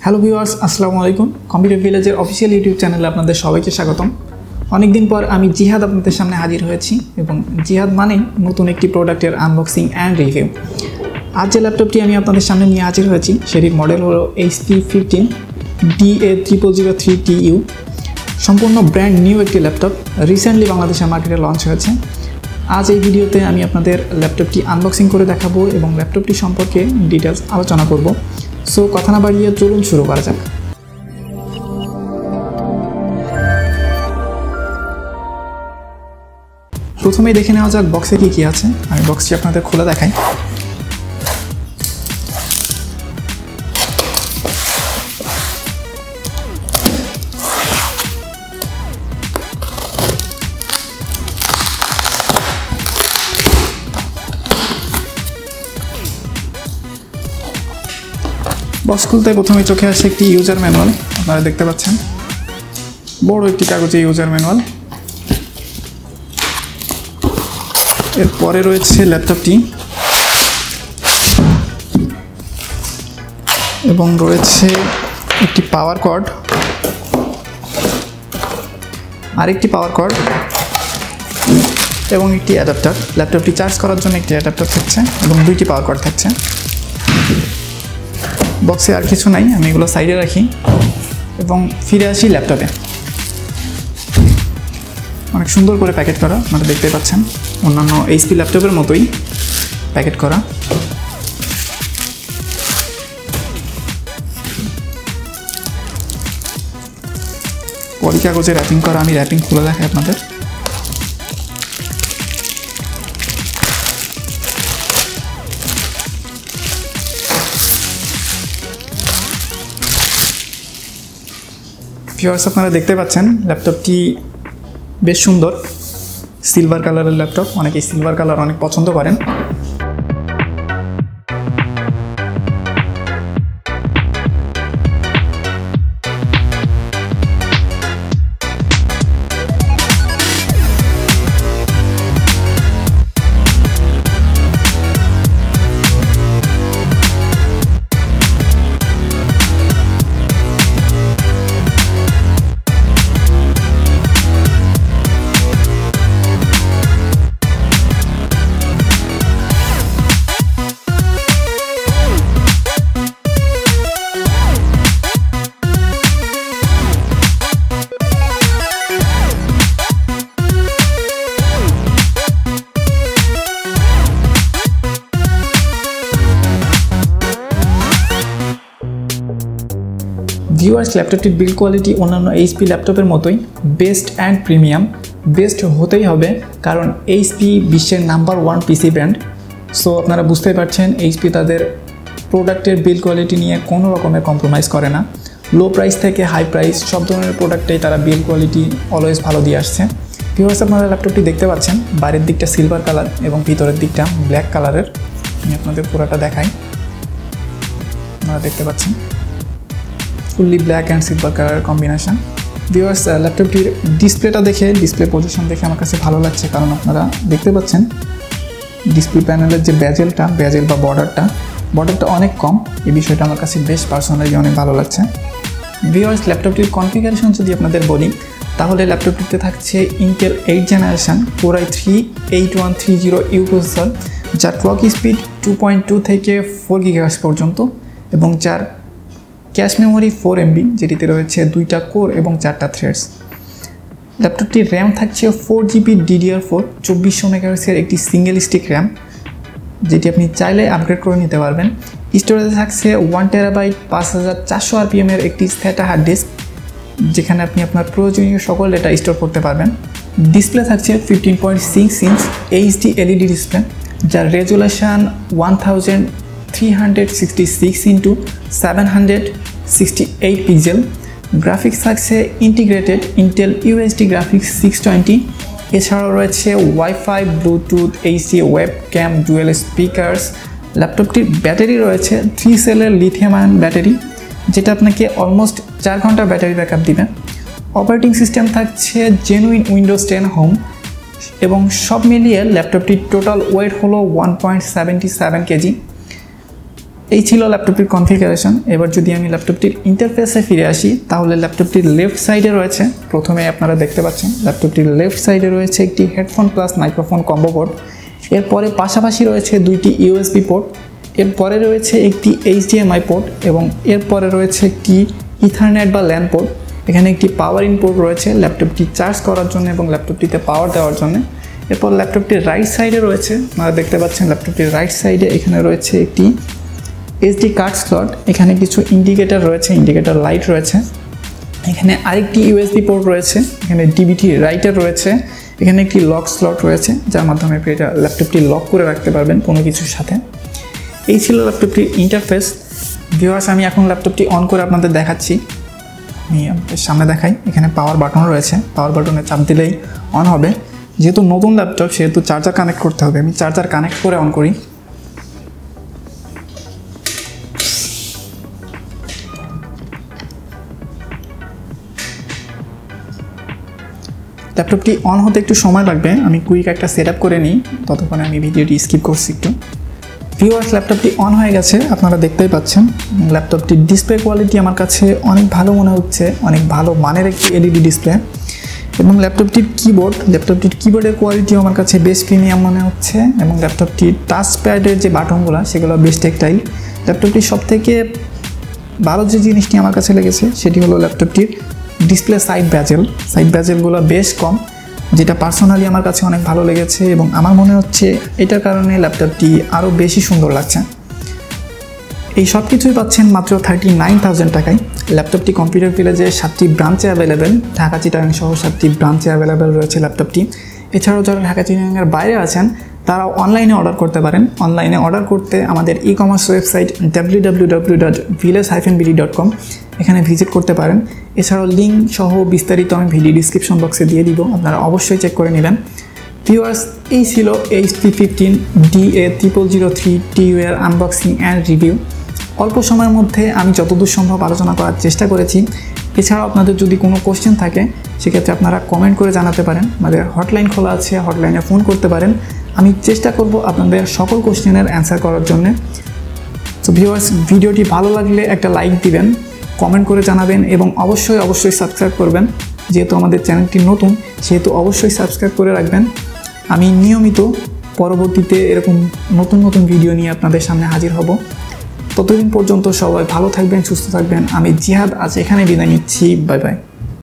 Hello viewers, আসসালামু আলাইকুম। Computer ভিলেজের official YouTube চ্যানেলে আপনাদের সবাইকে স্বাগতম। অনেকদিন পর আমি জিহাদ আপনাদের সামনে হাজির হয়েছি এবং জিহাদ মানেই নতুন একটি প্রোডাক্টের আনবক্সিং অ্যান্ড রিভিউ। আজ যে ল্যাপটপটি আমি আপনাদের সামনে নিয়ে হাজির হয়েছি সেটির মডেল হলো HP 15DA0003TU। সম্পূর্ণ ব্র্যান্ড নিউ একটি ল্যাপটপ, রিসেন্টলি বাংলাদেশের মার্কেটে লঞ্চ হয়েছে। আজ এই ভিডিওতে আমি আপনাদের ল্যাপটপটি আনবক্সিং করে দেখাবো এবং ল্যাপটপটি সম্পর্কে ডিটেলস আলোচনা করব। সো কথা না বাড়িয়ে চলুন শুরু করা যাক। প্রথমেই দেখে নেওয়া যাক বক্সে কি আছে। আমি বক্সটি আপনাদের খুলে দেখাই। বক্স খুলতে প্রথমে চোখে আসে একটি ইউজার ম্যানুয়াল। আপনারা দেখতে পাচ্ছেন বড় একটি কাগজে ইউজার ম্যানুয়াল। এরপরে রয়েছে ল্যাপটপটি এবং রয়েছে একটি পাওয়ার কর্ড, আরেকটি পাওয়ার কর্ড এবং একটি অ্যাডাপ্টার। ল্যাপটপটি চার্জ করার জন্য একটি অ্যাডাপ্টার থাকছে এবং দুইটি পাওয়ার কর্ড থাকছে। বক্সে আর কিছু নাই, আমি এগুলো সাইডে রাখি এবং ফিরে আসি ল্যাপটপে। অনেক সুন্দর করে প্যাকেট করা, আপনারা দেখতে পাচ্ছেন অন্যান্য HP ল্যাপটপের মতোই প্যাকেট করা। পলি কাগজে র্যাপিং করা, আমি র্যাপিং খুলে দেখাই আপনাদের। ভিউয়ার্স, আপনারা দেখতে পাচ্ছেন ল্যাপটপটি বেশ সুন্দর, সিলভার কালারের ল্যাপটপ। অনেকেই সিলভার কালার অনেক পছন্দ করেন। ভিউয়ার্স, ল্যাপটপটির বিল্ড কোয়ালিটি অন্যান্য HP ল্যাপটপের মতোই বেস্ট অ্যান্ড প্রিমিয়াম। বেস্ট হতেই হবে কারণ HP বিশ্বের নাম্বার 1 PC ব্র্যান্ড। সো আপনারা বুঝতেই পারছেন HP তাদের প্রোডাক্টের বিল্ড কোয়ালিটি নিয়ে কোনো রকমের কম্প্রোমাইজ করে না। লো প্রাইস থেকে হাই প্রাইস সব ধরনের প্রোডাক্টেই তারা বিল্ড কোয়ালিটি অলওয়েজ ভালো দিয়ে আসছে। ভিউয়ার্স, আপনারা ল্যাপটপটি দেখতে পাচ্ছেন বাইরের দিকটা সিলভার কালার এবং ভিতরের দিকটা ব্ল্যাক কালারের। আমি আপনাদের পুরোটা দেখাই। আপনারা দেখতে পাচ্ছেন ফুললি ব্ল্যাক অ্যান্ড সিলভার কালারের কম্বিনেশন। ভিউয়ার্স, ল্যাপটপটির ডিসপ্লেটা দেখে, ডিসপ্লে পজিশন দেখে আমার কাছে ভালো লাগছে কারণ আপনারা দেখতে পাচ্ছেন ডিসপ্লে প্যানেলের যে বেজেল বা বর্ডারটা অনেক কম। এই বিষয়টা আমার কাছে বেশ পার্সোনালি অনেক ভালো লাগছে। ভিউয়ার্স, ল্যাপটপটির কনফিগারেশন যদি আপনাদের বলি তাহলে ল্যাপটপটিতে থাকছে Intel 8th generation Core i3-8130U processor, যার ক্লক স্পিড 2.2 থেকে 4 GHz পর্যন্ত এবং যার ক্যাশ মেমোরি 4 MB, যেটিতে রয়েছে 2টা কোর এবং 4টা থ্রেডস। ল্যাপটপটির র্যাম থাকছে 4GB DDR4 2400 MHz এর একটি সিঙ্গেল স্টিক র্যাম, যেটি আপনি চাইলে আপগ্রেড করে নিতে পারবেন। স্টোরেজে থাকছে 1TB 5400 RPM এর একটি SATA হার্ড ডিস্ক, যেখানে আপনি আপনার প্রয়োজনীয় সকল ডেটা স্টোর করতে পারবেন। ডিসপ্লে থাকছে 15.6 ইঞ্চ HD LED ডিসপ্লে, যার রেজুলেশন 1366x768 পিক্সেল। গ্রাফিক্স থাকছে ইন্টিগ্রেটেড ইন্টেল UHD Graphics 620। এছাড়াও রয়েছে WiFi, bluetooth, HD, webcam, dual speakers. ল্যাপটপটির ব্যাটারি রয়েছে 3 সেলের লিথিয়াম আয়ন ব্যাটারি, যেটা আপনাকে অলমোস্ট 4 ঘন্টা ব্যাটারি ব্যাকআপ দিবে। অপারেটিং সিস্টেম থাকছে জেনুইন উইন্ডোজ 10 হোম এবং সব মিলিয়ে ল্যাপটপটির টোটাল ওয়েট হলো 1.77 কেজি। এই ছিল ল্যাপটপটির কনফিগারেশন। এবার যদি আমি ল্যাপটপটির ইন্টারফেসে ফিরে আসি, তাহলে ল্যাপটপটির লেফট সাইডে রয়েছে, প্রথমে আপনারা দেখতে পাচ্ছেন ল্যাপটপটির লেফট সাইডে রয়েছে একটি headphone plus microphone combo port. এরপরে পাশাপাশি রয়েছে দুইটি ইউএসবি পোর্ট, এরপরে রয়েছে একটি এইচডিএমআই পোর্ট এবং এরপরে রয়েছে একটি ইথারনেট বা ল্যান পোর্ট। এখানে একটি পাওয়ার ইনপুট রয়েছে ল্যাপটপটি চার্জ করার জন্য এবং ল্যাপটপটিতে পাওয়ার দেওয়ার জন্য। এরপর ল্যাপটপটির রাইট সাইডে রয়েছে, আপনারা দেখতে পাচ্ছেন ল্যাপটপটির রাইট সাইডে এখানে রয়েছে একটি এসডি কার্ড স্লট, এখানে কিছু ইন্ডিকেটর রয়েছে, ইন্ডিকেটর লাইট রয়েছে। এখানে আরেকটি ইউএসবি পোর্ট রয়েছে, এখানে ডিভিটি রাইটার রয়েছে, এখানে একটি লক স্লট রয়েছে যার মাধ্যমে আপনি এটা ল্যাপটপটি লক করে রাখতে পারবেন কোনো কিছুর সাথে। এই ছিল ল্যাপটপটির ইন্টারফেস। ভিউয়ার্স, আমি এখন ল্যাপটপটি অন করে আপনাদের দেখাচ্ছি। আমি আপনাদের সামনে দেখাই, এখানে পাওয়ার বাটন রয়েছে, পাওয়ার বাটনে চাপ দিলেই অন হবে। যেহেতু নতুন ল্যাপটপ সেহেতু চার্জার কানেক্ট করতে হবে, আমি চার্জার কানেক্ট করে অন করি। ল্যাপটপটি অন হতে একটু সময় লাগবে, আমি কুইক একটা সেট আপ করে নিই, ততক্ষণে আমি ভিডিওটি স্কিপ করছি একটু। ভিউয়ার্স, ল্যাপটপটি অন হয়ে গেছে, আপনারা দেখতেই পাচ্ছেন। ল্যাপটপটির ডিসপ্লে কোয়ালিটি আমার কাছে অনেক ভালো মনে হচ্ছে, অনেক ভালো মানের একটি এলইডি ডিসপ্লে। এবং ল্যাপটপটির কিবোর্ডের কোয়ালিটিও আমার কাছে বেশ প্রিমিয়াম মনে হচ্ছে এবং ল্যাপটপটির টাচ প্যাডের যে বাটনগুলো সেগুলো বেশ টেকটাইল। ল্যাপটপটির সবথেকে ভালো যে জিনিসটি আমার কাছে লেগেছে সেটি হলো ল্যাপটপটির ডিসপ্লে সাইড ব্যাজেলগুলো বেশ কম, যেটা পার্সোনালি আমার কাছে অনেক ভালো লেগেছে এবং আমার মনে হচ্ছে এটার কারণে ল্যাপটপটি আরও বেশি সুন্দর লাগছে। এই সব কিছুই পাচ্ছেন মাত্র 39,000 টাকায়। ল্যাপটপটি কম্পিউটার ভিলেজে 7টি ব্রাঞ্চে অ্যাভেলেবেল, ঢাকা চিটাগাং সহ 7টি ব্রাঞ্চে অ্যাভেলেবেল রয়েছে ল্যাপটপটি। এছাড়াও যারা ঢাকা চিটাগাংয়ের বাইরে আছেন তারাও অনলাইনে অর্ডার করতে পারেন। অনলাইনে অর্ডার করতে আমাদের ই কমার্স ওয়েবসাইট www.village-bd.com এখানে ভিজিট করতে পারেন। এছাড়াও লিঙ্ক সহ বিস্তারিত আমি ভিডিও ডিসক্রিপশন বক্সে দিয়ে দিব, আপনারা অবশ্যই চেক করে নেবেন। ভিউয়ার্স, এই ছিল HP 15DA0003TU এর আনবক্সিং অ্যান্ড রিভিউ। অল্প সময়ের মধ্যে আমি যতদূর সম্ভব আলোচনা করার চেষ্টা করেছি। এছাড়াও আপনাদের যদি কোনো কোশ্চেন থাকে সেক্ষেত্রে আপনারা কমেন্ট করে জানাতে পারেন, আমাদের হটলাইন খোলা আছে, হটলাইনে ফোন করতে পারেন। আমি চেষ্টা করব আপনাদের সকল কোশ্চেনের অ্যান্সার করার জন্য। তো ভিউয়ার্স, ভিডিওটি ভালো লাগলে একটা লাইক দিবেন, কমেন্ট করে জানাবেন এবং অবশ্যই সাবস্ক্রাইব করবেন। যেহেতু আমাদের চ্যানেলটি নতুন সেহেতু অবশ্যই সাবস্ক্রাইব করে রাখবেন। আমি নিয়মিত পরবর্তীতে এরকম নতুন ভিডিও নিয়ে আপনাদের সামনে হাজির হব। ততদিন পর্যন্ত সবাই ভালো থাকবেন, সুস্থ থাকবেন। আমি জিহাদ আজ এখানে বিদায় নিচ্ছি। Bye bye.